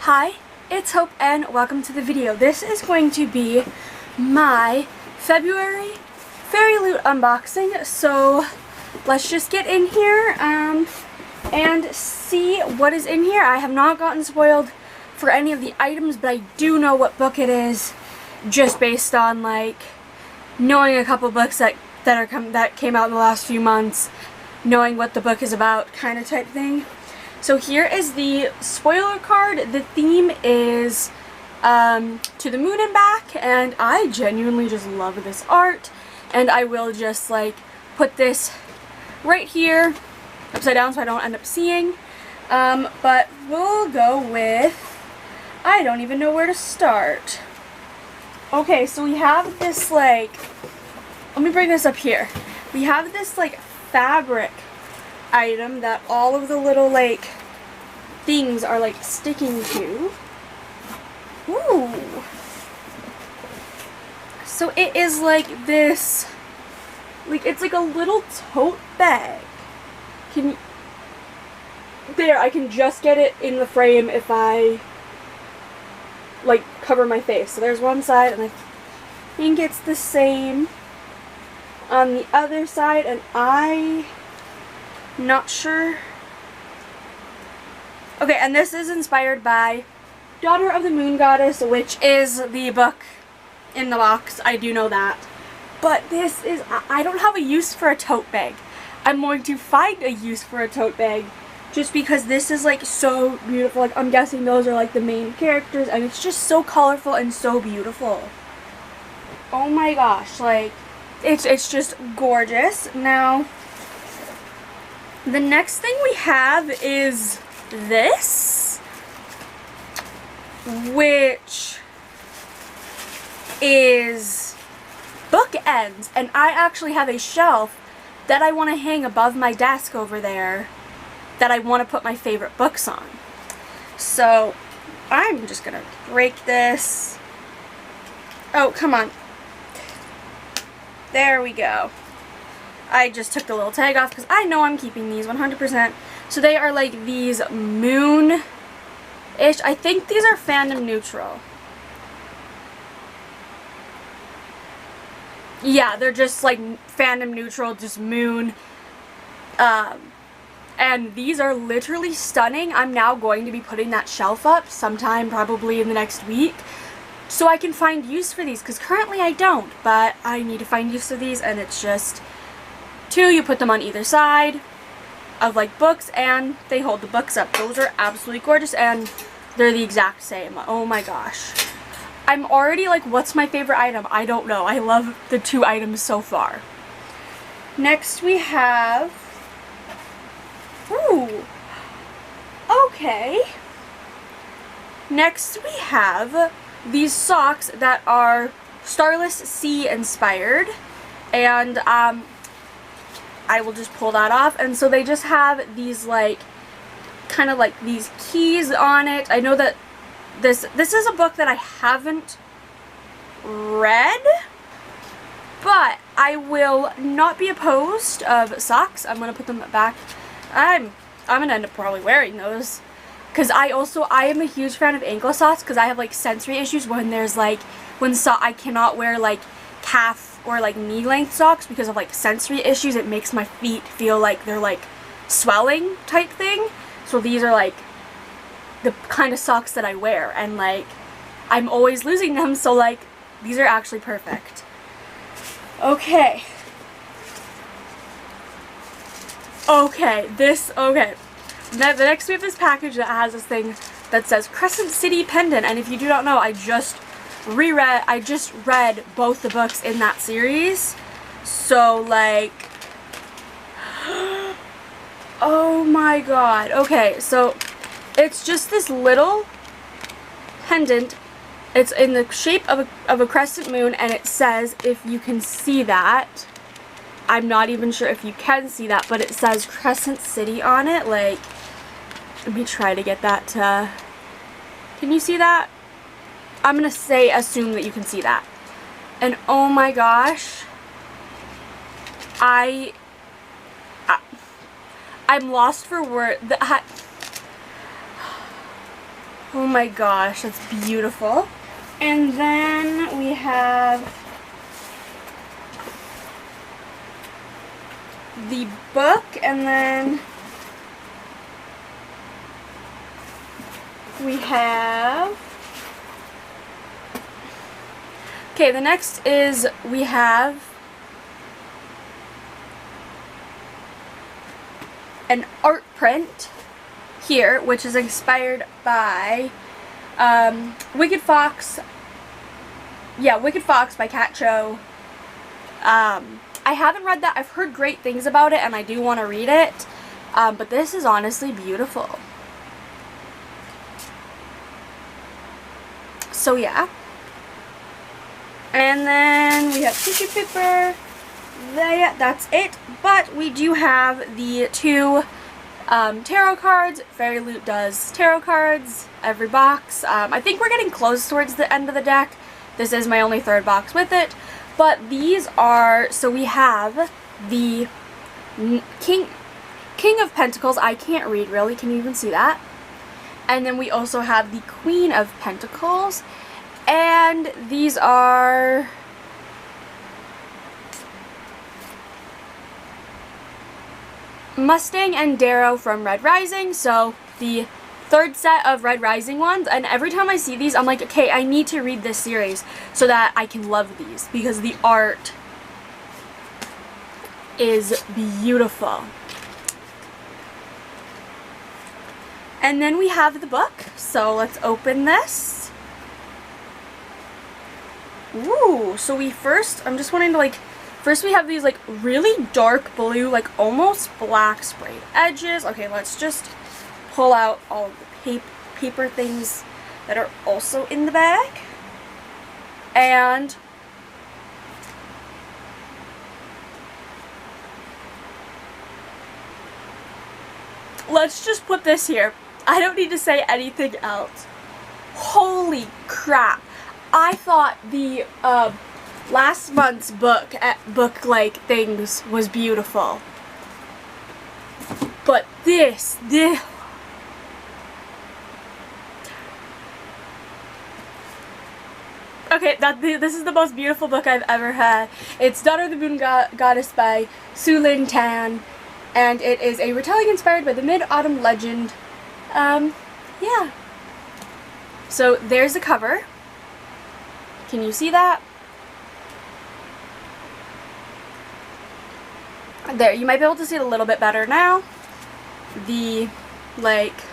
Hi, it's Hope and welcome to the video. This is going to be my February Fairyloot unboxing, so let's just get in here and see what is in here. I have not gotten spoiled for any of the items, but I do know what book it is just based on like knowing a couple books that came out in the last few months, knowing what the book is about kind of type thing. So here is the spoiler card. The theme is to the moon and back, and I genuinely just love this art, and I will just like put this right here upside down so I don't end up seeing, but we'll go with, I don't even know where to start. Okay, so we have this like, let me bring this up here. We have this like fabric item that all of the little like things are like sticking to. Ooh. So it is like this, like it's like a little tote bag. There, I can just get it in the frame if I like cover my face. So there's one side, and I think it's the same on the other side, and I'm not sure. Okay, and this is inspired by Daughter of the Moon Goddess, which is the book in the box. I do know that. But this is, I don't have a use for a tote bag. I'm going to find a use for a tote bag just because this is like so beautiful. Like I'm guessing those are like the main characters, and it's just so colorful and so beautiful. Oh my gosh, like it's just gorgeous. Now, the next thing we have is this, which is bookends, and I actually have a shelf that I want to hang above my desk over there that I want to put my favorite books on. So I'm just gonna break this. Oh, come on. There we go. I just took the little tag off because I know I'm keeping these 100%. So they are like these moon-ish. I think these are fandom neutral. Yeah, they're just like fandom neutral, just moon. And these are literally stunning. I'm now going to be putting that shelf up sometime probably in the next week, so I can find use for these, because currently I don't, but I need to find use of these. And it's just two, you put them on either side of like books and they hold the books up. Those are absolutely gorgeous, and they're the exact same. Oh my gosh. I'm already like, what's my favorite item? I don't know. I love the two items so far. Next we have, ooh, okay. Next we have these socks that are Starless Sea inspired, and I will just pull that off. And so they just have these like kind of like these keys on it. I know that this is a book that I haven't read, but I will not be opposed of socks. I'm gonna put them back. I'm gonna end up probably wearing those, because I am a huge fan of ankle socks, because I have like sensory issues when there's like I cannot wear like calf or like knee length socks because of like sensory issues. It makes my feet feel like they're like swelling type thing. So these are like the kind of socks that I wear, and like I'm always losing them, so like these are actually perfect. Okay. The next we have this package that has this thing that says Crescent City Pendant, and if you do not know, I just read both the books in that series. So like, oh my god. Okay, so it's just this little pendant. It's in the shape of a crescent moon, and it says, if you can see that, I'm not even sure if you can see that, but it says Crescent City on it. Like, let me try to get that to, can you see that? I'm gonna assume that you can see that. And oh my gosh, I'm lost for words. Oh my gosh, that's beautiful. And then we have the book, and then we have, okay, the next is we have an art print here, which is inspired by Wicked Fox. Yeah, Wicked Fox by Cat Cho. I haven't read that. I've heard great things about it, and I do want to read it. But this is honestly beautiful. So yeah. And then we have tissue paper. That's it. But we do have the two tarot cards. Fairyloot does tarot cards every box. I think we're getting close towards the end of the deck. This is my only third box with it. But these are, so we have the King of Pentacles. I can't read really. Can you even see that? And then we also have the Queen of Pentacles. And these are Mustang and Darrow from Red Rising. So the third set of Red Rising ones, and every time I see these I'm like, okay, I need to read this series so that I can love these, because the art is beautiful. And then we have the book, so let's open this. Ooh, so I'm just wanting to like, first we have these like really dark blue, like almost black sprayed edges. Okay, let's just pull out all of the paper things that are also in the bag. And let's just put this here. I don't need to say anything else. Holy crap. I thought the last month's book like things was beautiful. But this okay, this is the most beautiful book I've ever had. It's Daughter of the Moon Goddess by Su Lin Tan, and it is a retelling inspired by the Mid-Autumn legend. Yeah. So there's the cover. Can you see that? There, you might be able to see it a little bit better now. The, like,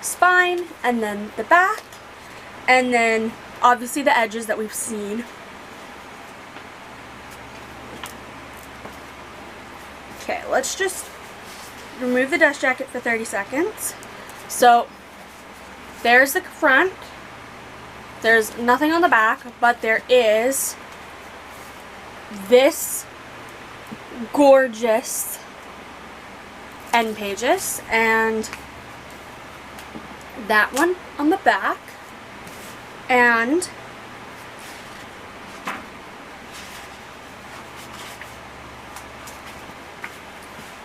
spine, and then the back, and then obviously the edges that we've seen. Okay, let's just remove the dust jacket for 30 seconds. So, there's the front. There's nothing on the back, but there is this gorgeous end pages, and that one on the back, and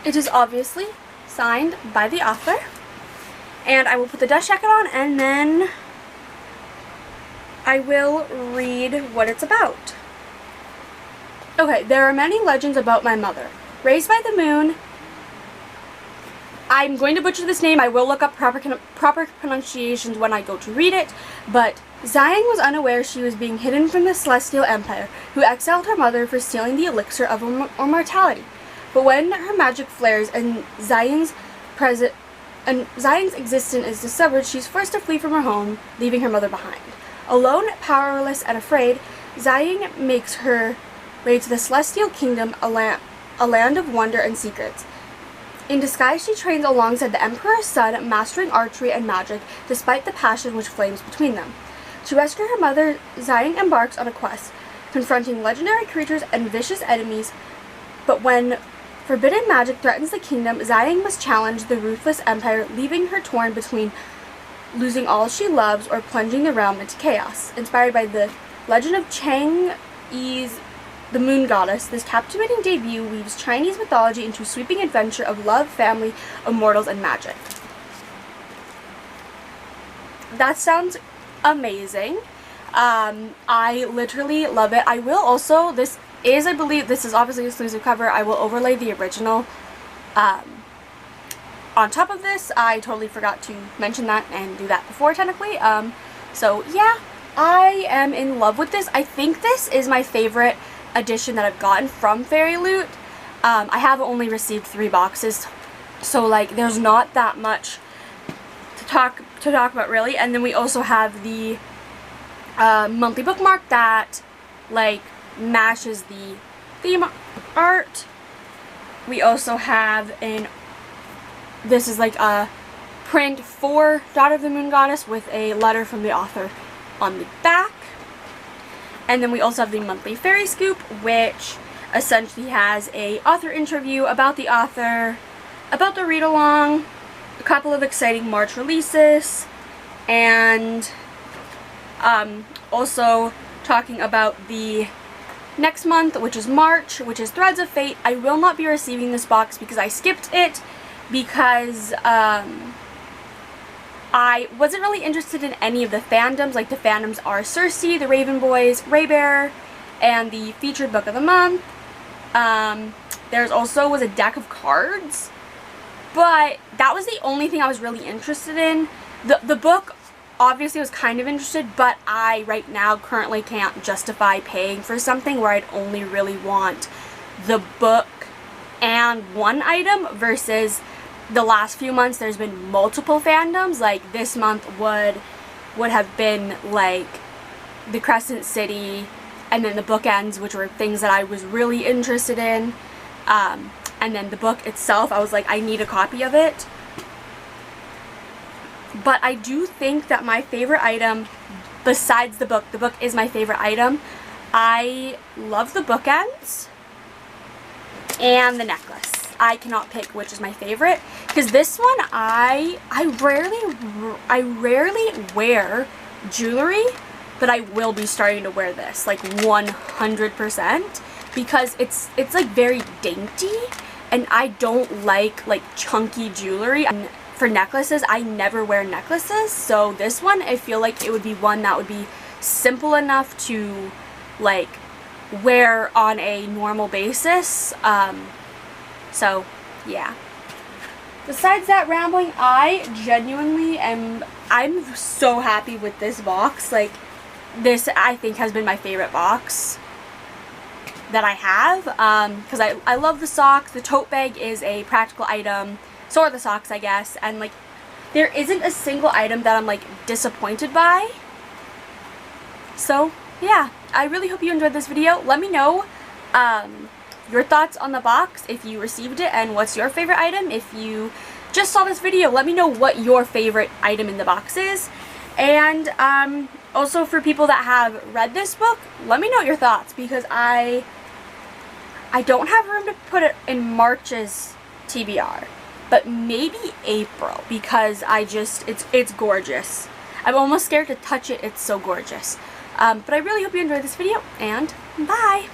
it is obviously signed by the author. And I will put the dust jacket on, and then I will read what it's about. Okay, there are many legends about my mother. Raised by the moon, I'm going to butcher this name. I will look up proper pronunciations when I go to read it, but Xiang was unaware she was being hidden from the Celestial Empire, who exiled her mother for stealing the elixir of immortality. But when her magic flares and Xiang's existence is discovered, she's forced to flee from her home, leaving her mother behind. Alone, powerless, and afraid, Xiang makes her way to the Celestial Kingdom, a land of wonder and secrets. In disguise, she trains alongside the Emperor's son, mastering archery and magic, despite the passion which flames between them. To rescue her mother, Xiang embarks on a quest, confronting legendary creatures and vicious enemies, but when forbidden magic threatens the kingdom, Xiang must challenge the ruthless empire, leaving her torn between losing all she loves or plunging the realm into chaos. Inspired by the legend of Chang Yi's The Moon Goddess, this captivating debut weaves Chinese mythology into a sweeping adventure of love, family, immortals, and magic. that sounds amazing. I literally love it. I will also, I believe this is obviously exclusive cover. I will overlay the original on top of this. I totally forgot to mention that and do that before, technically. So yeah, I am in love with this. I think this is my favorite edition that I've gotten from Fairyloot. I have only received 3 boxes, so like there's not that much to talk about really. And then we also have the monthly bookmark that like matches the theme art. We also have this is like a print for Daughter of the Moon Goddess with a letter from the author on the back. And then we also have the monthly Fairy Scoop, which essentially has a author interview about the author, about the read-along, a couple of exciting March releases, and also talking about the next month, which is March, which is Threads of Fate. I will not be receiving this box because I skipped it because I wasn't really interested in any of the fandoms. Like the fandoms are Cersei, the Raven Boys, Raybearer, and the featured book of the month. There's also was a deck of cards, but that was the only thing I was really interested in. The book obviously was kind of interested, but I right now currently can't justify paying for something where I'd only really want the book and one item versus the last few months there's been multiple fandoms. Like this month would have been like the Crescent City and then the bookends, which were things that I was really interested in. And then the book itself, I was like, I need a copy of it. But I do think that my favorite item, besides the book is my favorite item. I love the bookends and the necklace. I cannot pick which is my favorite because this one I rarely wear jewelry, but I will be starting to wear this like 100% because it's like very dainty, and I don't like chunky jewelry. And for necklaces, I never wear necklaces, so this one I feel like it would be one that would be simple enough to like wear on a normal basis. So yeah, besides that rambling, I genuinely I'm so happy with this box. Like this I think has been my favorite box that I have, because I love the socks. The tote bag is a practical item, so are the socks, I guess, and like there isn't a single item that I'm like disappointed by. So yeah, I really hope you enjoyed this video. Let me know your thoughts on the box, if you received it, and what's your favorite item. If you just saw this video, let me know what your favorite item in the box is. And also for people that have read this book, let me know your thoughts, because I don't have room to put it in March's TBR, but maybe April, because it's gorgeous. I'm almost scared to touch it, it's so gorgeous. But I really hope you enjoyed this video, and bye!